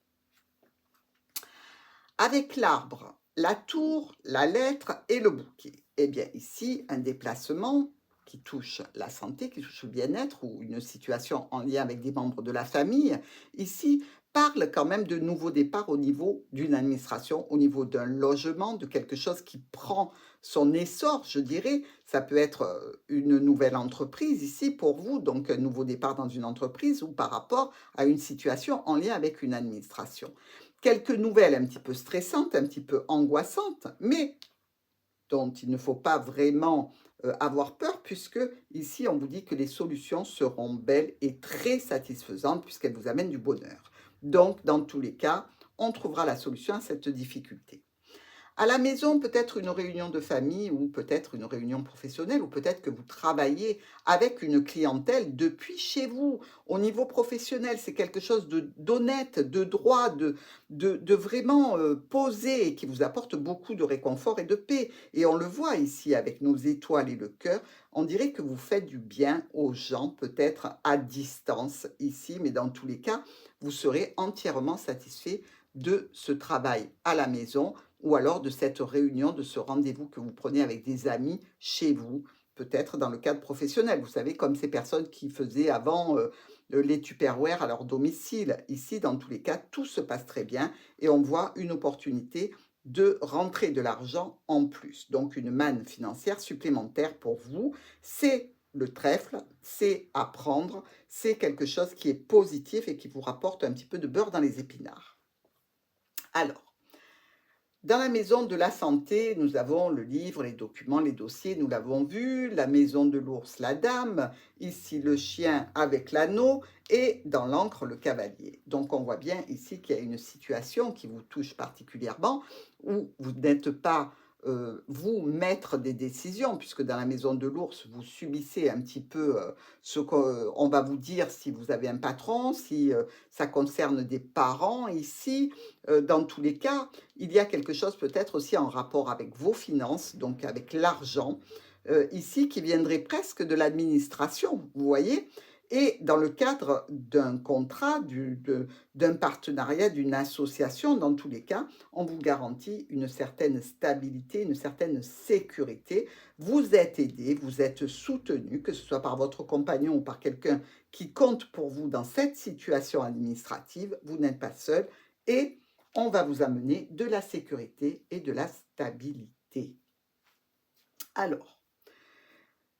Avec l'arbre, la tour, la lettre et le bouquet. Eh bien ici, un déplacement qui touche la santé, qui touche le bien-être ou une situation en lien avec des membres de la famille, ici parle quand même de nouveaux départs au niveau d'une administration, au niveau d'un logement, de quelque chose qui prend son essor, je dirais. Ça peut être une nouvelle entreprise ici pour vous, donc un nouveau départ dans une entreprise ou par rapport à une situation en lien avec une administration. Quelques nouvelles un petit peu stressantes, un petit peu angoissantes, mais dont il ne faut pas vraiment, avoir peur puisque ici on vous dit que les solutions seront belles et très satisfaisantes puisqu'elles vous amènent du bonheur. Donc dans tous les cas, on trouvera la solution à cette difficulté. À la maison, peut-être une réunion de famille ou peut-être une réunion professionnelle ou peut-être que vous travaillez avec une clientèle depuis chez vous. Au niveau professionnel, c'est quelque chose d'honnête, de droit, de vraiment posé et qui vous apporte beaucoup de réconfort et de paix. Et on le voit ici avec nos étoiles et le cœur. On dirait que vous faites du bien aux gens, peut-être à distance ici, mais dans tous les cas, vous serez entièrement satisfait de ce travail à la maison ou alors de cette réunion, de ce rendez-vous que vous prenez avec des amis chez vous, peut-être dans le cadre professionnel. Vous savez, comme ces personnes qui faisaient avant les Tupperware à leur domicile. Ici, dans tous les cas, tout se passe très bien et on voit une opportunité de rentrer de l'argent en plus. Donc, une manne financière supplémentaire pour vous. C'est le trèfle, c'est à prendre, c'est quelque chose qui est positif et qui vous rapporte un petit peu de beurre dans les épinards. Alors, dans la maison de la santé, nous avons le livre, les documents, les dossiers, nous l'avons vu, la maison de l'ours, la dame, ici le chien avec l'anneau et dans l'encre, le cavalier. Donc on voit bien ici qu'il y a une situation qui vous touche particulièrement où vous n'êtes pas, vous, maître des décisions, puisque dans la maison de l'ours, vous subissez un petit peu ce qu'on va vous dire si vous avez un patron, si ça concerne des parents ici. Dans tous les cas, il y a quelque chose peut-être aussi en rapport avec vos finances, donc avec l'argent, ici qui viendrait presque de l'administration, vous voyez? Et dans le cadre d'un contrat, d'un partenariat, d'une association, dans tous les cas, on vous garantit une certaine stabilité, une certaine sécurité. Vous êtes aidé, vous êtes soutenu, que ce soit par votre compagnon ou par quelqu'un qui compte pour vous dans cette situation administrative. Vous n'êtes pas seul et on va vous amener de la sécurité et de la stabilité. Alors,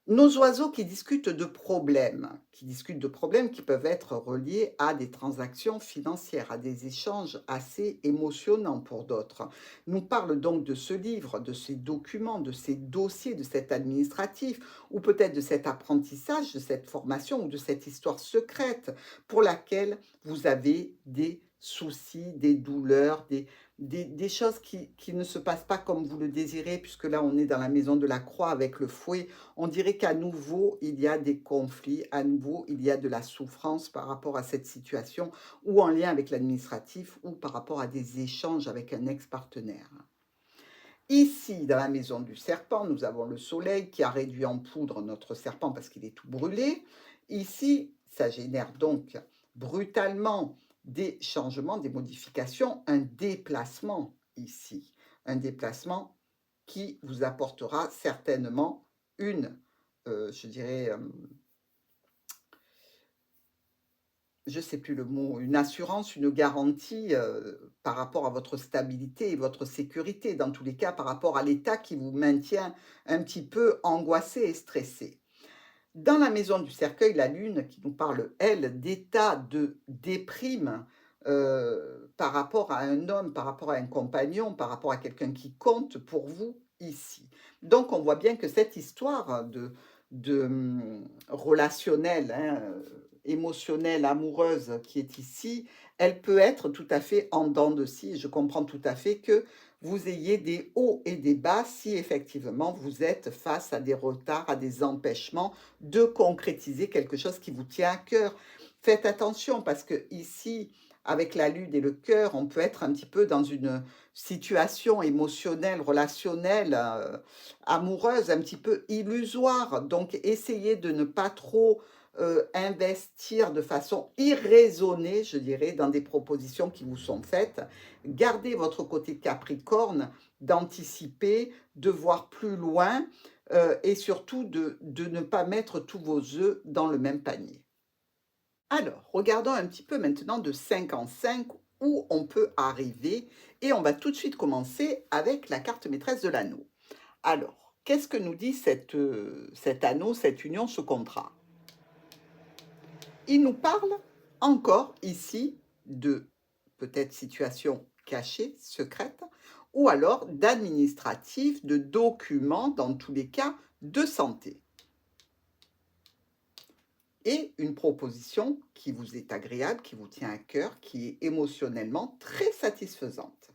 nos oiseaux qui discutent de problèmes qui peuvent être reliés à des transactions financières, à des échanges assez émotionnants pour d'autres, nous parlent donc de ce livre, de ces documents, de ces dossiers, de cet administratif, ou peut-être de cet apprentissage, de cette formation ou de cette histoire secrète pour laquelle vous avez des soucis, des douleurs, des choses qui ne se passent pas comme vous le désirez, puisque là on est dans la maison de la croix avec le fouet. On dirait qu'à nouveau, il y a des conflits, à nouveau, il y a de la souffrance par rapport à cette situation, ou en lien avec l'administratif, ou par rapport à des échanges avec un ex-partenaire. Ici, dans la maison du serpent, nous avons le soleil qui a réduit en poudre notre serpent parce qu'il est tout brûlé. Ici, ça génère donc brutalement des changements, des modifications, un déplacement ici. Un déplacement qui vous apportera certainement une, je dirais, je ne sais plus le mot, une assurance, une garantie par rapport à votre stabilité et votre sécurité, dans tous les cas par rapport à l'état qui vous maintient un petit peu angoissé et stressé. Dans la maison du cercueil, la lune qui nous parle, elle, d'état de déprime par rapport à un homme, par rapport à un compagnon, par rapport à quelqu'un qui compte pour vous ici. Donc on voit bien que cette histoire de relationnelle, hein, émotionnelle, amoureuse qui est ici, elle peut être tout à fait en dents de scie. Je comprends tout à fait que vous ayez des hauts et des bas si effectivement vous êtes face à des retards, à des empêchements de concrétiser quelque chose qui vous tient à cœur. Faites attention parce que ici, avec la lune et le cœur, on peut être un petit peu dans une situation émotionnelle, relationnelle, amoureuse, un petit peu illusoire. Donc, essayez de ne pas trop investir de façon irraisonnée, je dirais, dans des propositions qui vous sont faites. Gardez votre côté Capricorne, d'anticiper, de voir plus loin et surtout de ne pas mettre tous vos œufs dans le même panier. Alors, regardons un petit peu maintenant de 5 en 5 où on peut arriver et on va tout de suite commencer avec la carte maîtresse de l'anneau. Alors, qu'est-ce que nous dit cet anneau, cette union, ce contrat? Il nous parle encore ici de peut-être situations cachées, secrètes, ou alors d'administratifs, de documents, dans tous les cas, de santé. Et une proposition qui vous est agréable, qui vous tient à cœur, qui est émotionnellement très satisfaisante,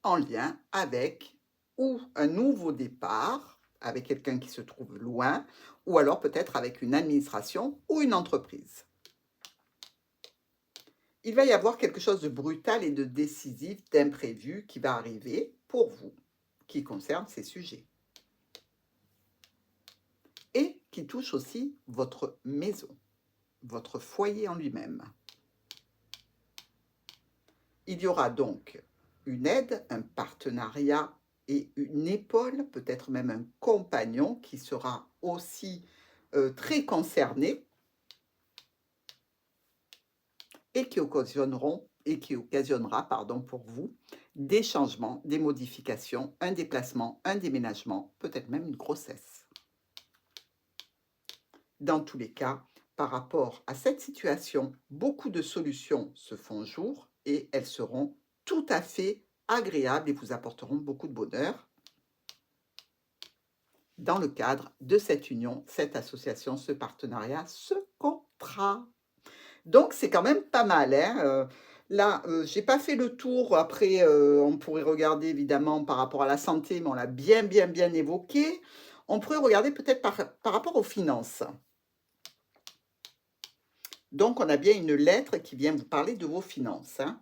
en lien avec ou un nouveau départ, avec quelqu'un qui se trouve loin, ou alors peut-être avec une administration ou une entreprise. Il va y avoir quelque chose de brutal et de décisif, d'imprévu qui va arriver pour vous, qui concerne ces sujets. Et qui touche aussi votre maison, votre foyer en lui-même. Il y aura donc une aide, un partenariat et une épaule, peut-être même un compagnon qui sera aussi très concerné et qui occasionnera pour vous des changements, des modifications, un déplacement, un déménagement, peut-être même une grossesse. Dans tous les cas, par rapport à cette situation, beaucoup de solutions se font jour et elles seront tout à fait agréables et vous apporteront beaucoup de bonheur dans le cadre de cette union, cette association, ce partenariat, ce contrat. Donc, c'est quand même pas mal, hein. Là, j'ai pas fait le tour. Après, on pourrait regarder évidemment par rapport à la santé, mais on l'a bien évoqué. On pourrait regarder peut-être par rapport aux finances. Donc, on a bien une lettre qui vient vous parler de vos finances, hein,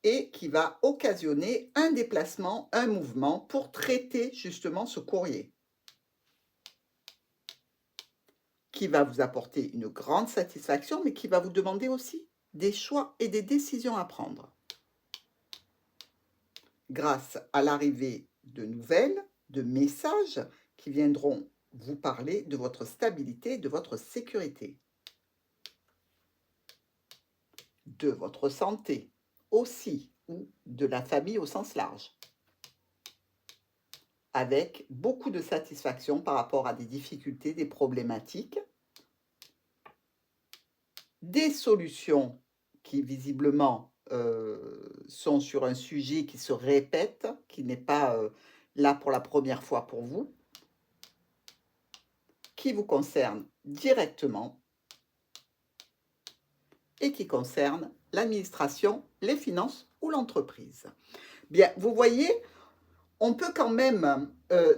et qui va occasionner un déplacement, un mouvement pour traiter justement ce courrier, qui va vous apporter une grande satisfaction, mais qui va vous demander aussi des choix et des décisions à prendre. Grâce à l'arrivée de nouvelles, de messages qui viendront vous parler de votre stabilité, de votre sécurité, de votre santé aussi, ou de la famille au sens large, avec beaucoup de satisfaction par rapport à des difficultés, des problématiques, des solutions qui visiblement sont sur un sujet qui se répète, qui n'est pas là pour la première fois pour vous, qui vous concerne directement et qui concerne l'administration, les finances ou l'entreprise. Bien, vous voyez, on peut quand même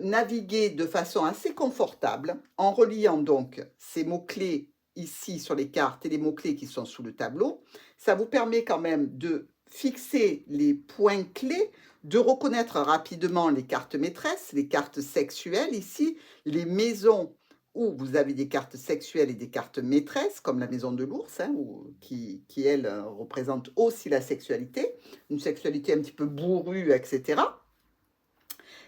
naviguer de façon assez confortable en reliant donc ces mots-clés ici sur les cartes et les mots-clés qui sont sous le tableau. Ça vous permet quand même de fixer les points clés, de reconnaître rapidement les cartes maîtresses, les cartes sexuelles ici, les maisons où vous avez des cartes sexuelles et des cartes maîtresses, comme la maison de l'ours, hein, qui, elle, représente aussi la sexualité, une sexualité un petit peu bourrue, etc.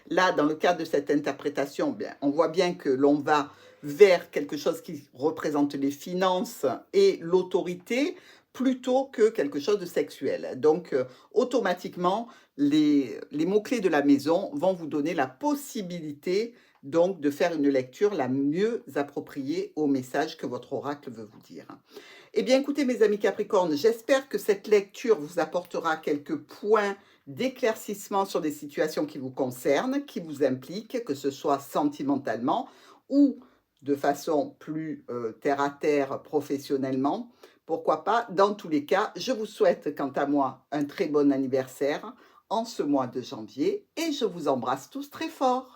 Là, dans le cadre de cette interprétation, bien, on voit bien que l'on va vers quelque chose qui représente les finances et l'autorité plutôt que quelque chose de sexuel. Donc, automatiquement, les mots-clés de la maison vont vous donner la possibilité donc de faire une lecture la mieux appropriée au message que votre oracle veut vous dire. Eh bien, écoutez, mes amis Capricornes, j'espère que cette lecture vous apportera quelques points d'éclaircissement sur des situations qui vous concernent, qui vous impliquent, que ce soit sentimentalement ou de façon plus terre à terre professionnellement. Pourquoi pas? Dans tous les cas, je vous souhaite, quant à moi, un très bon anniversaire en ce mois de janvier et je vous embrasse tous très fort.